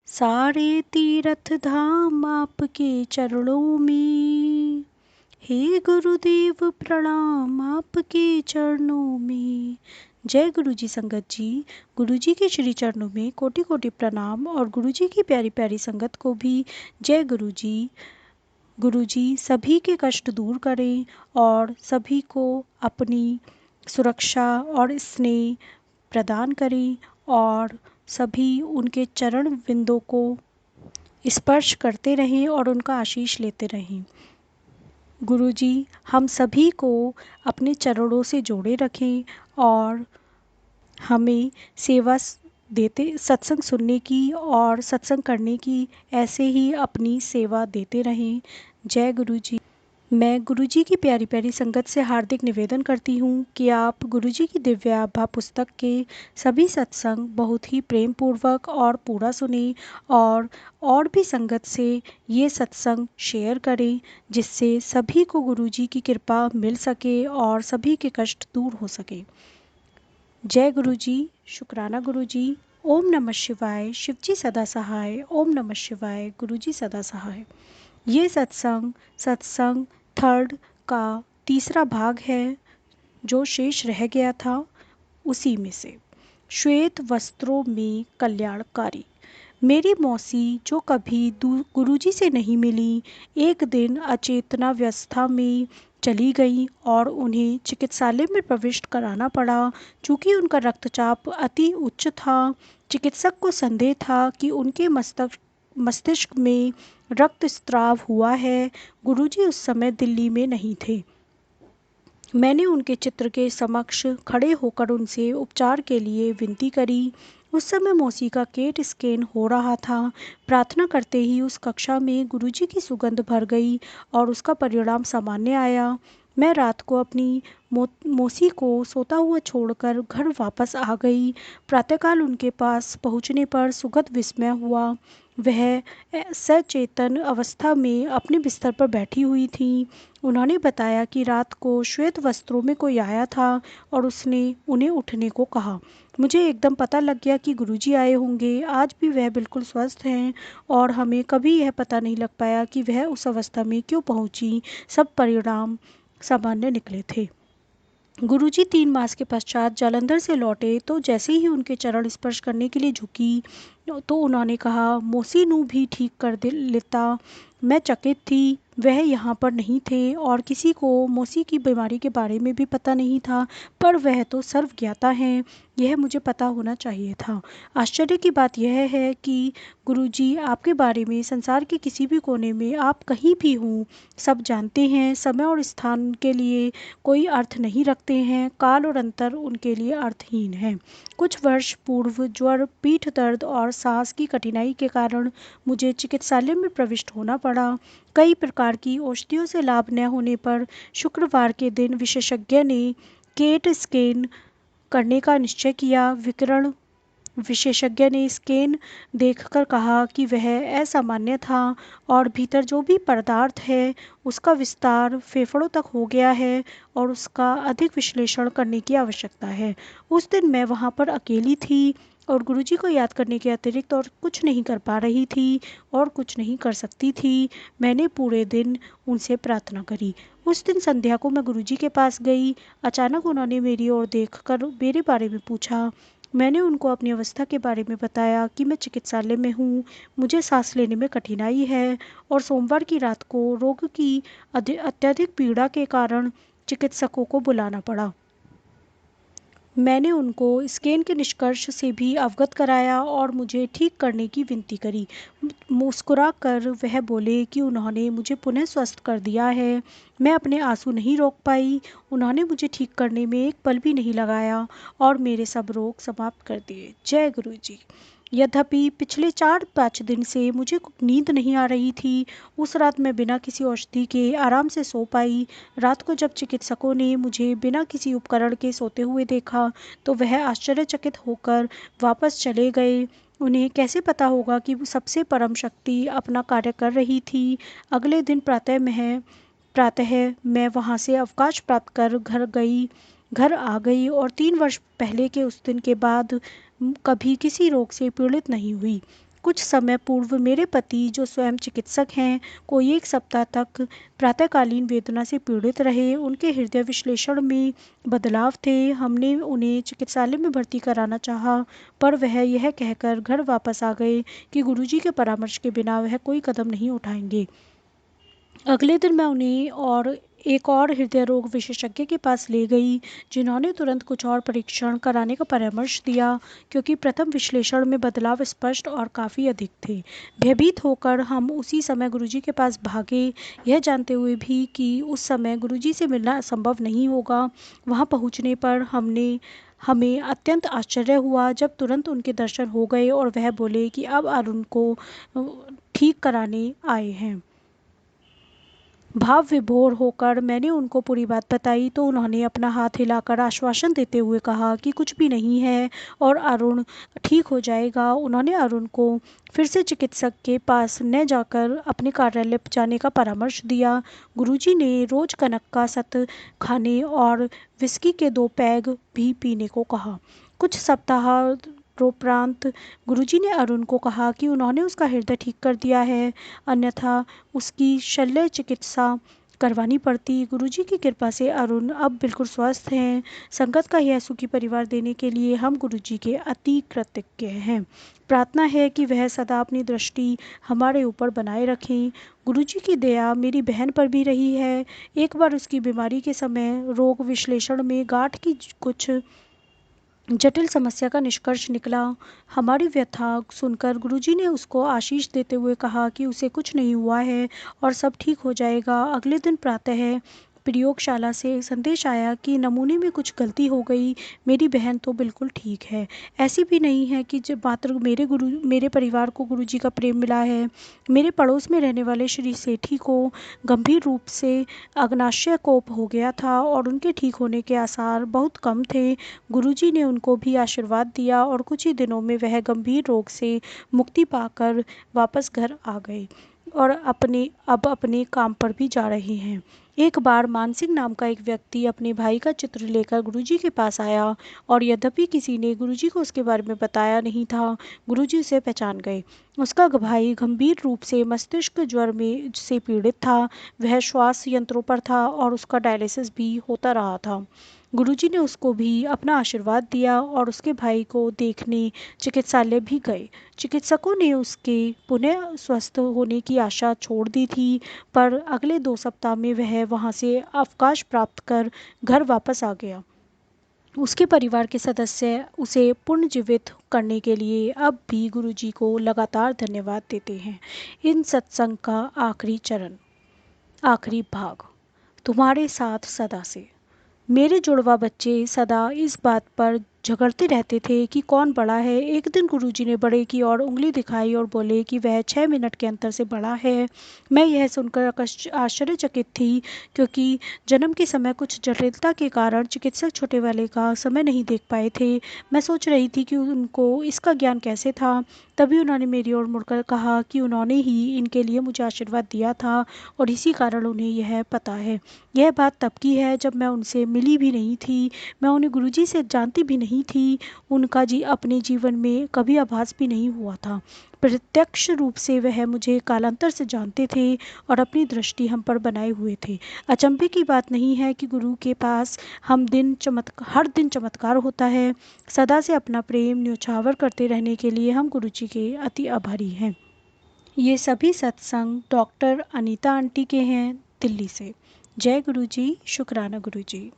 सारे तीर्थ धाम आपके चरणों में, हे गुरुदेव प्रणाम आपके चरणों में। जय गुरु जी संगत जी। गुरु जी के श्री चरणों में कोटि कोटि प्रणाम और गुरु जी की प्यारी प्यारी संगत को भी जय गुरु जी। गुरु जी सभी के कष्ट दूर करें और सभी को अपनी सुरक्षा और स्नेह प्रदान करें और सभी उनके चरण बिंदों को स्पर्श करते रहें और उनका आशीष लेते रहें। गुरु जी हम सभी को अपने चरणों से जोड़े रखें और हमें सेवा देते सत्संग सुनने की और सत्संग करने की ऐसे ही अपनी सेवा देते रहें। जय गुरु जी। मैं गुरु जी की प्यारी प्यारी संगत से हार्दिक निवेदन करती हूँ कि आप गुरु जी की दिव्य आभा पुस्तक के सभी सत्संग बहुत ही प्रेम पूर्वक और पूरा सुने और भी संगत से ये सत्संग शेयर करें, जिससे सभी को गुरु जी की कृपा मिल सके और सभी के कष्ट दूर हो सके। जय गुरु जी। शुक्राना गुरु जी। ओम नमः शिवाय। शिव जी सदा सहाय। ओम नमः शिवाय। गुरु जी सदा सहाय। ये सत्संग थर्ड का तीसरा भाग है जो शेष रह गया था उसी में से। श्वेत वस्त्रों में कल्याणकारी। मेरी मौसी जो कभी गुरुजी से नहीं मिली, एक दिन अचेतनावस्था में चली गई और उन्हें चिकित्सालय में प्रविष्ट कराना पड़ा। चूँकि उनका रक्तचाप अति उच्च था, चिकित्सक को संदेह था कि उनके मस्तिष्क में रक्तस्राव हुआ है। गुरुजी उस समय दिल्ली में नहीं थे। मैंने उनके चित्र के समक्ष खड़े होकर उनसे उपचार के लिए विनती करी। उस समय मौसी का केट स्कैन हो रहा था। प्रार्थना करते ही उस कक्षा में गुरुजी की सुगंध भर गई और उसका परिणाम सामान्य आया। मैं रात को अपनी मौसी को सोता हुआ छोड़कर घर वापस आ गई। प्रातःकाल उनके पास पहुंचने पर सुखद विस्मय हुआ। वह सचेतन अवस्था में अपने बिस्तर पर बैठी हुई थी। उन्होंने बताया कि रात को श्वेत वस्त्रों में कोई आया था और उसने उन्हें उठने को कहा। मुझे एकदम पता लग गया कि गुरुजी आए होंगे। आज भी वह बिल्कुल स्वस्थ हैं और हमें कभी यह पता नहीं लग पाया कि वह उस अवस्था में क्यों पहुंची। सब परिणाम सामान्य निकले थे। गुरुजी 3 मास के पश्चात जालंधर से लौटे तो जैसे ही उनके चरण स्पर्श करने के लिए झुकी तो उन्होंने कहा, मौसी नू भी ठीक कर लेता। मैं चकित थी। वह यहाँ पर नहीं थे और किसी को मौसी की बीमारी के बारे में भी पता नहीं था, पर वह तो सर्वज्ञाता हैं, यह मुझे पता होना चाहिए था। आश्चर्य की बात यह है कि गुरुजी आपके बारे में संसार के किसी भी कोने में आप कहीं भी हों, सब जानते हैं। समय और स्थान के लिए कोई अर्थ नहीं रखते हैं, काल और अंतर उनके लिए अर्थहीन है। कुछ वर्ष पूर्व ज्वर, पीठ दर्द और सांस की कठिनाई के कारण मुझे चिकित्सालय में प्रविष्ट होना पड़ा। कई प्रकार की औषधियों से लाभ न होने पर शुक्रवार के दिन विशेषज्ञ ने केट स्कैन करने का निश्चय किया। विकिरण विशेषज्ञ ने स्कैन देखकर कहा कि वह असामान्य था और भीतर जो भी पदार्थ है उसका विस्तार फेफड़ों तक हो गया है और उसका अधिक विश्लेषण करने की आवश्यकता है। उस दिन मैं वहाँ पर अकेली थी और गुरुजी को याद करने के अतिरिक्त और कुछ नहीं कर पा रही थी और कुछ नहीं कर सकती थी। मैंने पूरे दिन उनसे प्रार्थना करी। उस दिन संध्या को मैं गुरुजी के पास गई। अचानक उन्होंने मेरी ओर देखकर मेरे बारे में पूछा। मैंने उनको अपनी अवस्था के बारे में बताया कि मैं चिकित्सालय में हूँ, मुझे सांस लेने में कठिनाई है और सोमवार की रात को रोग की अत्यधिक पीड़ा के कारण चिकित्सकों को बुलाना पड़ा। मैंने उनको स्कैन के निष्कर्ष से भी अवगत कराया और मुझे ठीक करने की विनती करी। मुस्कुराकर वह बोले कि उन्होंने मुझे पुनः स्वस्थ कर दिया है। मैं अपने आंसू नहीं रोक पाई। उन्होंने मुझे ठीक करने में एक पल भी नहीं लगाया और मेरे सब रोग समाप्त कर दिए। जय गुरु जी। यद्यपि पिछले 4-5 दिन से मुझे नींद नहीं आ रही थी, उस रात मैं बिना किसी औषधि के आराम से सो पाई। रात को जब चिकित्सकों ने मुझे बिना किसी उपकरण के सोते हुए देखा तो वह आश्चर्यचकित होकर वापस चले गए। उन्हें कैसे पता होगा कि सबसे परम शक्ति अपना कार्य कर रही थी। अगले दिन प्रातः मैं वहाँ से अवकाश प्राप्त कर घर आ गई और 3 वर्ष पहले के उस दिन के बाद कभी किसी रोग से पीड़ित नहीं हुई। कुछ समय पूर्व मेरे पति, जो स्वयं चिकित्सक हैं, को 1 सप्ताह तक प्रातःकालीन वेदना से पीड़ित रहे। उनके हृदय विश्लेषण में बदलाव थे। हमने उन्हें चिकित्सालय में भर्ती कराना चाहा, पर वह यह कहकर घर वापस आ गए कि गुरुजी के परामर्श के बिना वह कोई कदम नहीं उठाएंगे। अगले दिन मैं उन्हें एक और हृदय रोग विशेषज्ञ के पास ले गई, जिन्होंने तुरंत कुछ और परीक्षण कराने का परामर्श दिया, क्योंकि प्रथम विश्लेषण में बदलाव स्पष्ट और काफ़ी अधिक थे। भयभीत होकर हम उसी समय गुरुजी के पास भागे, यह जानते हुए भी कि उस समय गुरुजी से मिलना संभव नहीं होगा। वहां पहुंचने पर हमें अत्यंत आश्चर्य हुआ जब तुरंत उनके दर्शन हो गए और वह बोले कि अब अरुण को ठीक कराने आए हैं। भाव विभोर होकर मैंने उनको पूरी बात बताई तो उन्होंने अपना हाथ हिलाकर आश्वासन देते हुए कहा कि कुछ भी नहीं है और अरुण ठीक हो जाएगा। उन्होंने अरुण को फिर से चिकित्सक के पास न जाकर अपने कार्यालय जाने का परामर्श दिया। गुरुजी ने रोज कनक का सत्तू खाने और विस्की के 2 पैग भी पीने को कहा। कुछ सप्ताह उपरांत गुरुजी ने अरुण को कहा कि उन्होंने उसका हृदय ठीक कर दिया है, अन्यथा उसकी शल्य चिकित्सा करवानी पड़ती। गुरुजी की कृपा से अरुण अब बिल्कुल स्वस्थ हैं। संगत का यह सुखी परिवार देने के लिए हम गुरुजी के अति कृतज्ञ हैं। प्रार्थना है कि वह सदा अपनी दृष्टि हमारे ऊपर बनाए रखें। गुरुजी की दया मेरी बहन पर भी रही है। एक बार उसकी बीमारी के समय रोग विश्लेषण में गांठ की कुछ जटिल समस्या का निष्कर्ष निकला। हमारी व्यथा सुनकर गुरुजी ने उसको आशीष देते हुए कहा कि उसे कुछ नहीं हुआ है और सब ठीक हो जाएगा। अगले दिन प्रातः प्रयोगशाला से संदेश आया कि नमूने में कुछ गलती हो गई। मेरी बहन तो बिल्कुल ठीक है। ऐसी भी नहीं है कि जब मात्र मेरे परिवार को गुरुजी का प्रेम मिला है। मेरे पड़ोस में रहने वाले श्री सेठी को गंभीर रूप से अग्नाशय कोप हो गया था और उनके ठीक होने के आसार बहुत कम थे। गुरुजी ने उनको भी आशीर्वाद दिया और कुछ ही दिनों में वह गंभीर रोग से मुक्ति पाकर वापस घर आ गए और अब अपने काम पर भी जा रहे हैं। एक बार मानसिंह नाम का एक व्यक्ति अपने भाई का चित्र लेकर गुरुजी के पास आया और यद्यपि किसी ने गुरुजी को उसके बारे में बताया नहीं था, गुरुजी उसे पहचान गए। उसका भाई गंभीर रूप से मस्तिष्क ज्वर से पीड़ित था। वह श्वास यंत्रों पर था और उसका डायलिसिस भी होता रहा था। गुरुजी ने उसको भी अपना आशीर्वाद दिया और उसके भाई को देखने चिकित्सालय भी गए। चिकित्सकों ने उसके पुनः स्वस्थ होने की आशा छोड़ दी थी, पर अगले 2 सप्ताह में वह वहां से अवकाश प्राप्त कर घर वापस आ गया। उसके परिवार के सदस्य उसे पुनर्जीवित करने के लिए अब भी गुरुजी को लगातार धन्यवाद देते हैं। इन सत्संग का आखिरी भाग। तुम्हारे साथ सदा से। मेरे जुड़वा बच्चे सदा इस बात पर झगड़ते रहते थे कि कौन बड़ा है। एक दिन गुरुजी ने बड़े की ओर उंगली दिखाई और बोले कि वह 6 मिनट के अंतर से बड़ा है। मैं यह सुनकर आश्चर्यचकित थी, क्योंकि जन्म के समय कुछ जटिलता के कारण चिकित्सक छोटे वाले का समय नहीं देख पाए थे। मैं सोच रही थी कि उनको इसका ज्ञान कैसे था। तभी उन्होंने मेरी ओर मुड़कर कहा कि उन्होंने ही इनके लिए मुझे आशीर्वाद दिया था और इसी कारण उन्हें यह पता है। यह बात तब की है जब मैं उनसे मिली भी नहीं थी। मैं उन्हें गुरुजी से जानती भी नहीं थी। उनका अपने जीवन में कभी आभास भी नहीं हुआ था। प्रत्यक्ष रूप से वह मुझे कालांतर से जानते थे और अपनी दृष्टि हम पर बनाए हुए थे। अचंभे की बात नहीं है कि गुरु के पास हर दिन चमत्कार होता है। सदा से अपना प्रेम न्योछावर करते रहने के लिए हम गुरुजी के अति आभारी हैं। ये सभी सत्संग डॉक्टर अनीता आंटी के हैं, दिल्ली से। जय गुरुजी, शुक्राना गुरुजी।